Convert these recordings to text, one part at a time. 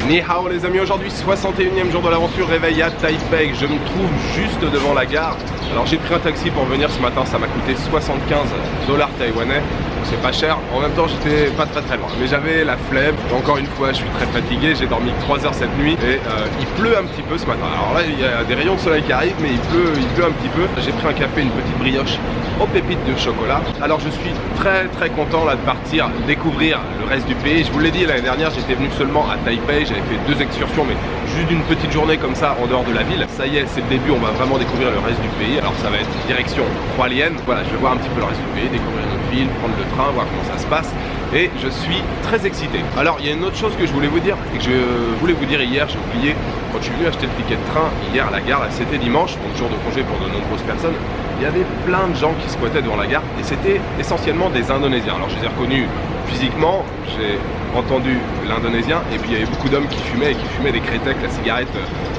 Ni hao les amis, aujourd'hui 61e jour de l'aventure, réveil à Taipei. Je me trouve juste devant la gare. Alors j'ai pris un taxi pour venir ce matin, ça m'a coûté 75 $ taïwanais. C'est pas cher, en même temps j'étais pas très loin. Mais j'avais la flemme, encore une fois je suis très fatigué, j'ai dormi 3 heures cette nuit et il pleut un petit peu ce matin. Alors là il y a des rayons de soleil qui arrivent mais il pleut un petit peu. J'ai pris un café, une petite brioche aux pépites de chocolat. Alors je suis très content là de partir découvrir le reste du pays. Je vous l'ai dit, l'année dernière j'étais venu seulement à Taipei, j'avais fait 2 excursions mais juste une petite journée comme ça en dehors de la ville. Ça y est, c'est le début, on va vraiment découvrir le reste du pays. Alors ça va être direction Hualien. Voilà, je vais voir un petit peu le reste du pays, découvrir notre ville, prendre le train, voir comment ça se passe. Et je suis très excité. Alors il y a une autre chose que je voulais vous dire et que je voulais vous dire hier, j'ai oublié. Quand je suis venu acheter le ticket de train hier à la gare, c'était dimanche, donc jour de congé pour de nombreuses personnes. Il y avait plein de gens qui squattaient devant la gare et c'était essentiellement des Indonésiens. Alors je les ai reconnus physiquement, j'ai entendu l'indonésien et puis il y avait beaucoup d'hommes qui fumaient des crétecs, la cigarette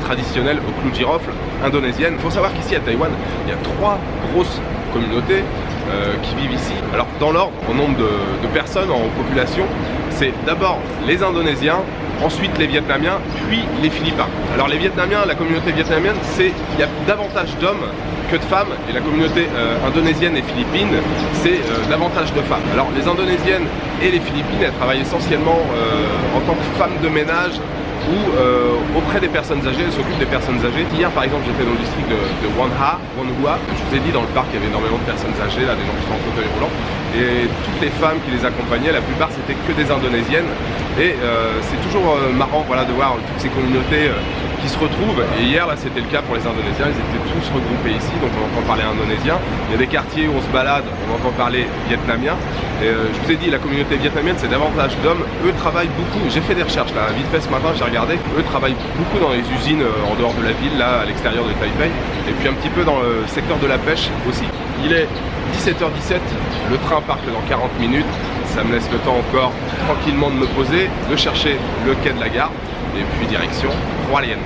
traditionnelle au clou de girofle indonésienne. Il faut savoir qu'ici à Taïwan, il y a 3 grosses communautés qui vivent ici. Alors dans l'ordre, au nombre de personnes en population, c'est d'abord les Indonésiens, ensuite les Vietnamiens, puis les Philippins. Alors les Vietnamiens, la communauté vietnamienne, il y a davantage d'hommes que de femmes, et la communauté indonésienne et philippine, c'est davantage de femmes. Alors les Indonésiennes et les Philippines, elles travaillent essentiellement en tant que femmes de ménage ou auprès des personnes âgées, elles s'occupent des personnes âgées. Hier par exemple j'étais dans le district de Wanhua. Je vous ai dit, dans le parc il y avait énormément de personnes âgées, là, des gens qui sont en fauteuil roulant. Et toutes les femmes qui les accompagnaient, la plupart c'était que des Indonésiennes. Et c'est toujours marrant, voilà, de voir toutes ces communautés qui se retrouvent. Et hier là c'était le cas pour les Indonésiens, ils étaient tous regroupés ici, donc on entend parler indonésien. Il y a des quartiers où on se balade, on entend parler vietnamien. Et je vous ai dit, la communauté vietnamienne c'est davantage d'hommes, eux travaillent beaucoup. J'ai fait des recherches là, vite fait ce matin, j'ai regardé, eux travaillent beaucoup dans les usines en dehors de la ville, là à l'extérieur de Taipei, et puis un petit peu dans le secteur de la pêche aussi. Il est 17h17, le train part que dans 40 minutes, ça me laisse le temps encore tranquillement de me poser, de chercher le quai de la gare, et puis direction Hualien.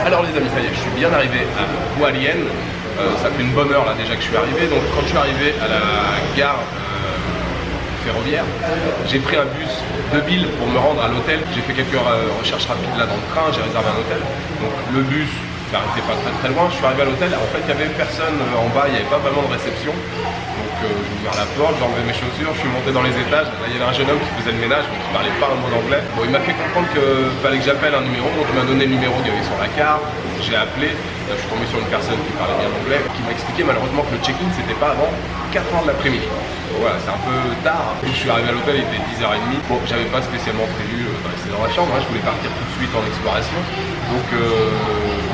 Alors les amis, ça y est, je suis bien arrivé à Hualien. Ça fait une bonne heure là déjà que je suis arrivé. Donc quand je suis arrivé à la gare ferroviaire, j'ai pris un bus de ville pour me rendre à l'hôtel. J'ai fait quelques recherches rapides là dans le train, j'ai réservé un hôtel. Donc le bus suis arrêté pas très loin, je suis arrivé à l'hôtel, en fait il y avait personne en bas, il n'y avait pas vraiment de réception. Donc j'ai ouvert la porte, j'ai enlevé mes chaussures, je suis monté dans les étages. Là il y avait un jeune homme qui faisait le ménage mais qui parlait pas un mot d'anglais. Bon, il m'a fait comprendre qu'il fallait que j'appelle un numéro, donc il m'a donné le numéro qu'il y avait sur la carte. J'ai appelé, là, je suis tombé sur une personne qui parlait bien anglais, qui m'a expliqué malheureusement que le check-in c'était pas avant 4h de l'après-midi. Voilà, c'est un peu tard. Je suis arrivé à l'hôtel, il était 10h30. Bon, j'avais pas spécialement prévu de rester dans la chambre, hein. Je voulais partir tout de suite en exploration. Donc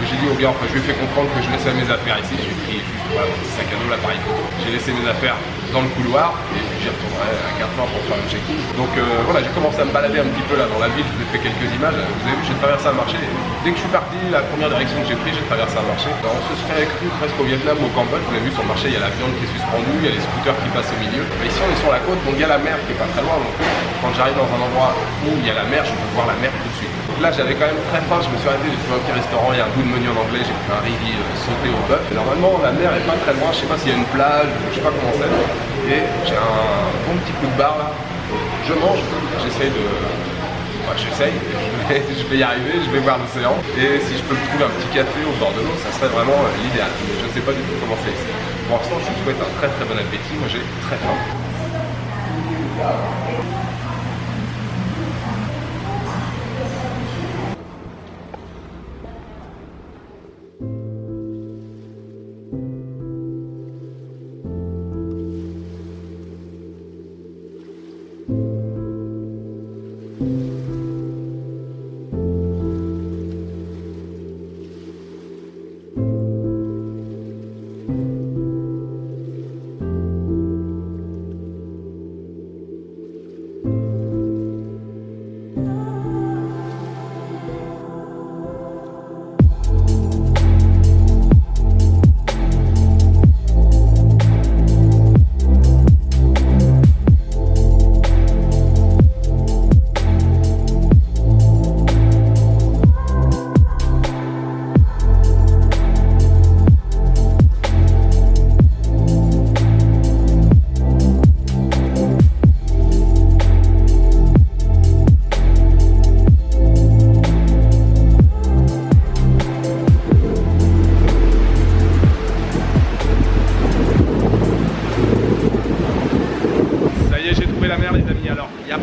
j'ai dit au gars, enfin je lui ai fait comprendre que je laissais mes affaires ici. J'ai pris juste voilà, mon petit sac à dos, l'appareil photo. J'ai laissé mes affaires dans le couloir et puis j'y retournerai à 4h pour faire le check-in. Donc voilà, j'ai commencé à me balader un petit peu là dans la ville. Je vous ai fait quelques images. Vous avez vu, j'ai traversé un marché. Dès que je suis parti, la première direction que j'ai prise, j'ai traversé un marché. Alors, on se serait cru presque au Vietnam ou au Cambodge. Vous avez vu sur le marché, il y a la viande qui est suspendue, il y a les scooters qui passent au milieu. Mais ici on est sur la côte, donc il y a la mer qui est pas très loin. Donc quand j'arrive dans un endroit où il y a la mer, je peux voir la mer tout de suite. Donc là j'avais quand même très faim, je me suis arrêté, j'ai trouvé un petit restaurant, il y a un bout de menu en anglais, j'ai pris un riz sauté au bœuf. Et normalement la mer est pas très loin, je sais pas s'il y a une plage, je sais pas comment c'est. Et j'ai un bon petit coup de barre là. Je mange, j'essaye de. J'essaye, je vais y arriver, je vais voir l'océan. Et si je peux me trouver un petit café au bord de l'eau, ça serait vraiment l'idéal. Mais je ne sais pas du tout comment c'est ici. Pour l'instant, je vous souhaite un très bon appétit. Moi, j'ai très faim.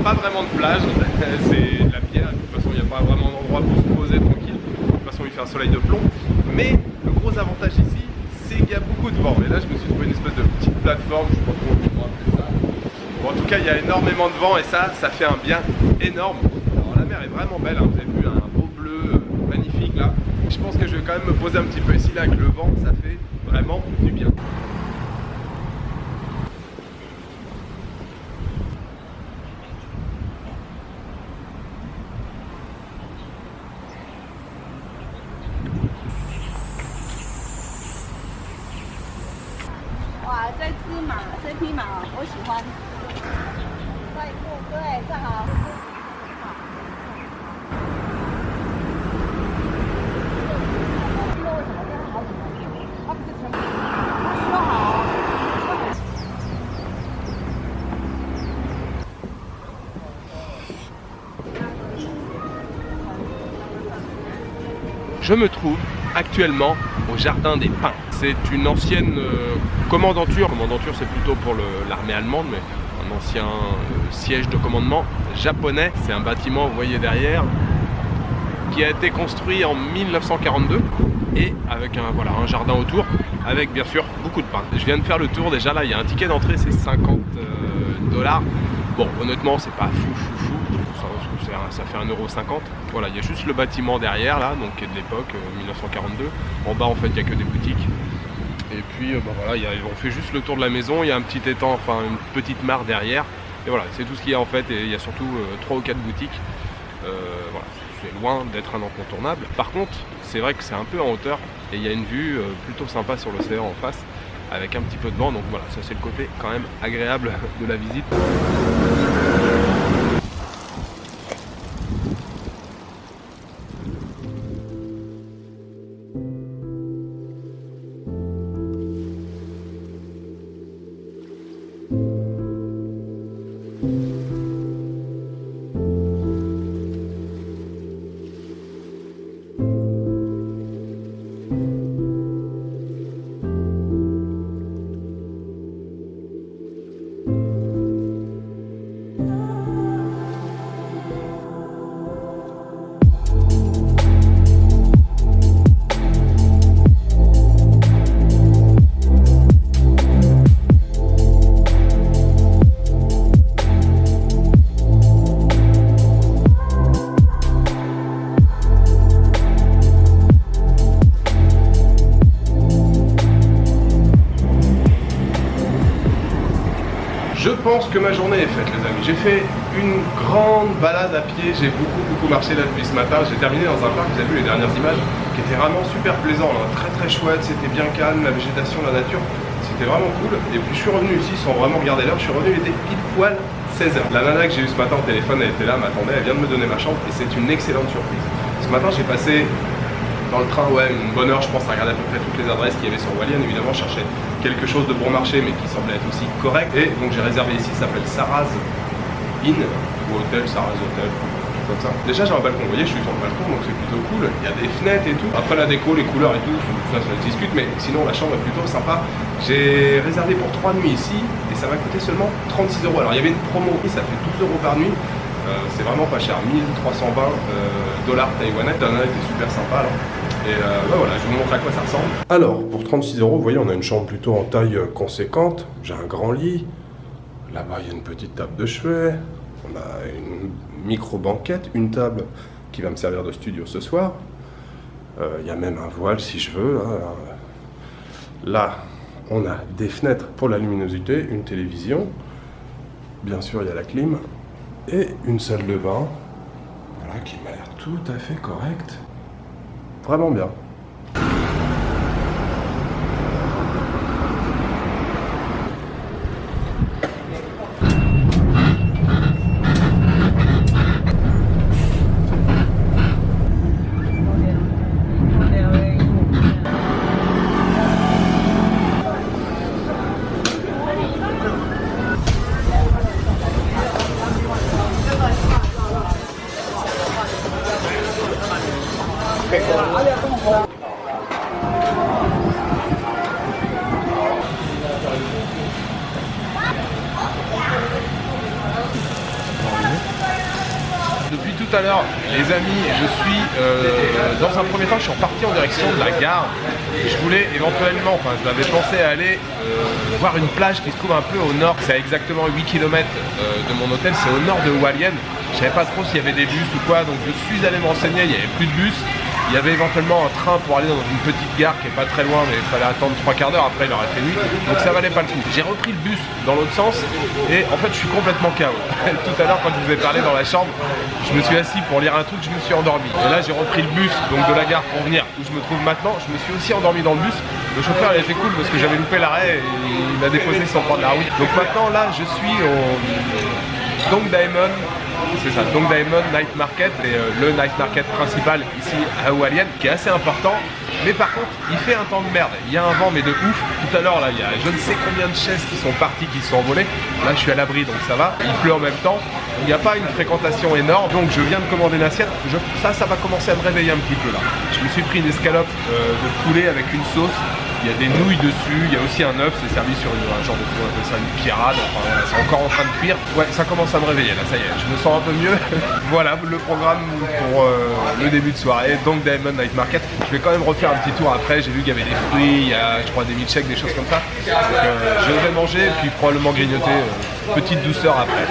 Pas vraiment de plage, c'est de la pierre, de toute façon il n'y a pas vraiment d'endroit pour se poser tranquille, de toute façon il fait un soleil de plomb, mais le gros avantage ici c'est qu'il y a beaucoup de vent, et là je me suis trouvé une espèce de petite plateforme, je sais pas comment appeler ça. Bon, en tout cas il y a énormément de vent et ça fait un bien énorme. Alors la mer est vraiment belle, hein. Vous avez vu un beau bleu magnifique là, je pense que je vais quand même me poser un petit peu ici là avec le vent, ça fait vraiment du bien.这匹马我喜欢。对，正好。为什么跟他好几年？他不是全部说好。Je me trouve actuellement au Jardin des Pins. C'est une ancienne commandanture. Commandanture, c'est plutôt pour l'armée allemande, mais un ancien siège de commandement japonais. C'est un bâtiment, vous voyez derrière, qui a été construit en 1942 et avec un jardin autour, avec bien sûr beaucoup de pins. Je viens de faire le tour déjà, là il y a un ticket d'entrée, c'est 50 $. Bon, honnêtement, c'est pas fou. Ça fait 1,50 €. Voilà, il y a juste le bâtiment derrière là, donc qui est de l'époque 1942. En bas en fait il n'y a que des boutiques. Et puis voilà, on fait juste le tour de la maison, il y a un petit étang, enfin une petite mare derrière. Et voilà, c'est tout ce qu'il y a en fait, et il y a surtout 3 ou 4 boutiques. Voilà, c'est loin d'être un incontournable. Par contre, c'est vrai que c'est un peu en hauteur et il y a une vue plutôt sympa sur l'océan en face, avec un petit peu de vent. Donc voilà, ça c'est le côté quand même agréable de la visite. pense que ma journée est faite, les amis. J'ai fait une grande balade à pied, j'ai beaucoup marché là depuis ce matin. J'ai terminé dans un parc, vous avez vu les dernières images, qui était vraiment super plaisant, là. Très chouette, c'était bien calme, la végétation, la nature, c'était vraiment cool. Et puis je suis revenu ici sans vraiment regarder l'heure, je suis revenu, il était pile poil 16h. La nana que j'ai eue ce matin au téléphone, elle était là, m'attendait, elle vient de me donner ma chambre et c'est une excellente surprise. Ce matin j'ai passé dans le train, ouais, une bonne heure je pense à regarder à peu près toutes les adresses qu'il y avait sur Walian. Évidemment je cherchais quelque chose de bon marché mais qui semblait être aussi correct. Et donc j'ai réservé ici, ça s'appelle Sarah's Inn ou Hôtel, Sarah's Hotel, comme ça. Déjà j'ai un balcon, vous voyez je suis sur le balcon donc c'est plutôt cool. Il y a des fenêtres et tout. Après la déco, les couleurs et tout, ça se discute, mais sinon la chambre est plutôt sympa. J'ai réservé pour 3 nuits ici et ça m'a coûté seulement 36 €. Alors il y avait une promo, ça fait 12 € par nuit. C'est vraiment pas cher, 1320 dollars taïwanais. La nana était super sympa alors. Et bah voilà, je vous montre à quoi ça ressemble. Alors, pour 36 €, vous voyez, on a une chambre plutôt en taille conséquente. J'ai un grand lit. Là-bas, il y a une petite table de chevet. On a une micro-banquette, une table qui va me servir de studio ce soir. Il y a même un voile si je veux. Là, on a des fenêtres pour la luminosité, une télévision. Bien sûr, il y a la clim. Et une salle de bain. Voilà, qui m'a l'air tout à fait correcte. Vraiment bien. Depuis tout à l'heure, les amis, je suis dans un premier temps, je suis reparti en direction de la gare. Je voulais éventuellement, enfin je m'avais pensé à aller voir une plage qui se trouve un peu au nord. C'est à exactement 8 km de mon hôtel, c'est au nord de Hualien. Je savais pas trop s'il y avait des bus ou quoi, donc je suis allé me renseigner, il n'y avait plus de bus. Il y avait éventuellement un train pour aller dans une petite gare qui est pas très loin, mais il fallait attendre 3/4 d'heure, après il aurait fait nuit, donc ça valait pas le coup. J'ai repris le bus dans l'autre sens et en fait je suis complètement KO. Tout à l'heure quand je vous ai parlé dans la chambre, je me suis assis pour lire un truc, je me suis endormi. Et là j'ai repris le bus donc de la gare pour venir où je me trouve maintenant, je me suis aussi endormi dans le bus. Le chauffeur il était cool parce que j'avais loupé l'arrêt et il m'a déposé sans prendre la route. Donc maintenant là je suis au Dongdaemun. C'est ça, Dongdaemun Night Market, et le night market principal ici à Hualien, qui est assez important. Mais par contre, il fait un temps de merde. Il y a un vent, mais de ouf. Tout à l'heure, là, il y a je ne sais combien de chaises qui sont parties, qui se sont envolées. Là, je suis à l'abri, donc ça va. Il pleut en même temps. Il n'y a pas une fréquentation énorme. Donc, je viens de commander une assiette. Ça va commencer à me réveiller un petit peu, là. Je me suis pris une escalope de poulet avec une sauce. Il y a des nouilles dessus, il y a aussi un œuf, c'est servi sur un genre de, on appelle ça une pirade, enfin voilà, c'est encore en train de cuire. Ouais, ça commence à me réveiller là, ça y est, je me sens un peu mieux. Voilà le programme pour le début de soirée, donc Dongdaemun Night Market. Je vais quand même refaire un petit tour après, j'ai vu qu'il y avait des fruits, il y a je crois des milkshakes, des choses comme ça. Donc je vais manger, puis probablement grignoter, petite douceur après.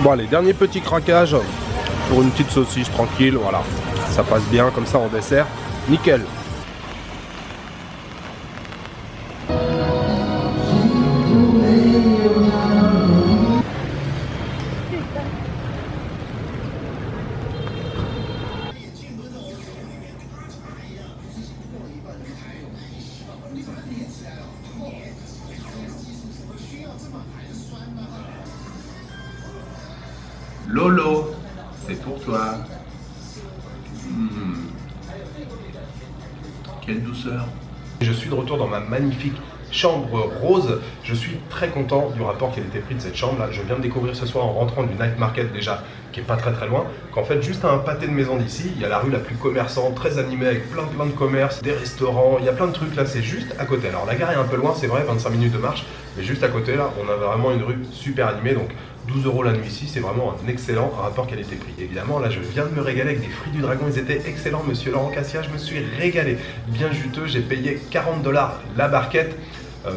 Bon allez, dernier petit craquage pour une petite saucisse tranquille, voilà. Ça passe bien comme ça en dessert, nickel. Lolo, c'est pour toi. Quelle douceur. Je suis de retour dans ma magnifique chambre rose. Je suis très content du rapport qui a été pris de cette chambre là. Je viens de découvrir ce soir en rentrant du night market déjà, qui est pas très loin, qu'en fait juste à un pâté de maison d'ici, il y a la rue la plus commerçante, très animée avec plein de commerces, des restaurants, il y a plein de trucs là, c'est juste à côté. Alors la gare est un peu loin, c'est vrai, 25 minutes de marche, mais juste à côté là, on a vraiment une rue super animée, donc 12 € la nuit ici, c'est vraiment un excellent rapport qualité-prix. Évidemment, là, je viens de me régaler avec des fruits du dragon, ils étaient excellents, monsieur Laurent Cassia, je me suis régalé. Bien juteux, j'ai payé 40 $ la barquette.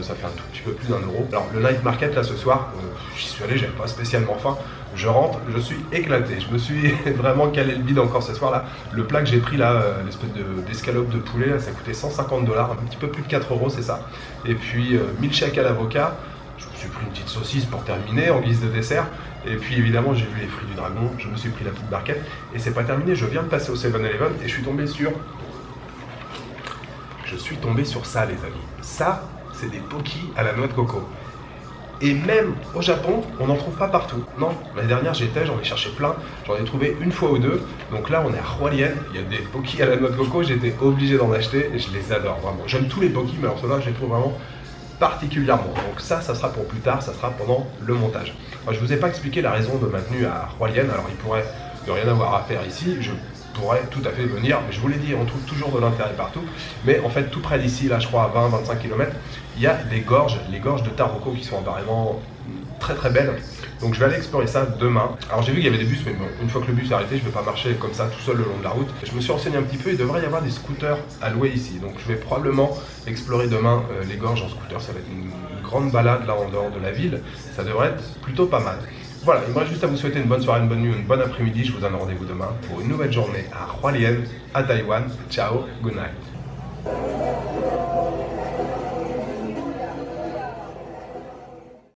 Ça fait un tout petit peu plus d'1 €. Alors le night market là ce soir, j'y suis allé, j'avais pas spécialement faim. Je rentre, je suis éclaté. Je me suis vraiment calé le bide encore ce soir là. Le plat que j'ai pris là, l'espèce d'escalope de poulet, là, ça coûtait 150 $, un petit peu plus de 4 € c'est ça. Et puis milkshake à l'avocat. Je me suis pris une petite saucisse pour terminer en guise de dessert. Et puis évidemment j'ai vu les fruits du dragon, je me suis pris la petite barquette. Et c'est pas terminé, je viens de passer au 7-Eleven et je suis tombé sur ça les amis. Ça, c'est des pokis à la noix de coco. Et même au Japon, on n'en trouve pas partout. Non, l'année dernière j'en ai cherché plein, j'en ai trouvé une fois ou deux. Donc là on est à Hualien, il y a des pokis à la noix de coco, j'étais obligé d'en acheter et je les adore vraiment. J'aime tous les pokis, mais alors ceux-là je les trouve vraiment particulièrement. Donc ça sera pour plus tard, ça sera pendant le montage. Alors, je vous ai pas expliqué la raison de ma venue à Hualien, alors il pourrait ne rien avoir à faire ici, je pourrais tout à fait venir, mais je vous l'ai dit, on trouve toujours de l'intérêt partout, mais en fait tout près d'ici, là je crois à 20-25 km, il y a des gorges, les gorges de Taroko qui sont apparemment très très belles, donc je vais aller explorer ça demain. Alors j'ai vu qu'il y avait des bus, mais bon, une fois que le bus est arrêté, je ne vais pas marcher comme ça tout seul le long de la route. Je me suis renseigné un petit peu, il devrait y avoir des scooters à louer ici, donc je vais probablement explorer demain les gorges en scooter, ça va être une grande balade là en dehors de la ville, ça devrait être plutôt pas mal. Voilà, il me reste juste à vous souhaiter une bonne soirée, une bonne nuit, une bonne après-midi. Je vous donne rendez-vous demain pour une nouvelle journée à Hualien, à Taïwan. Ciao, good night.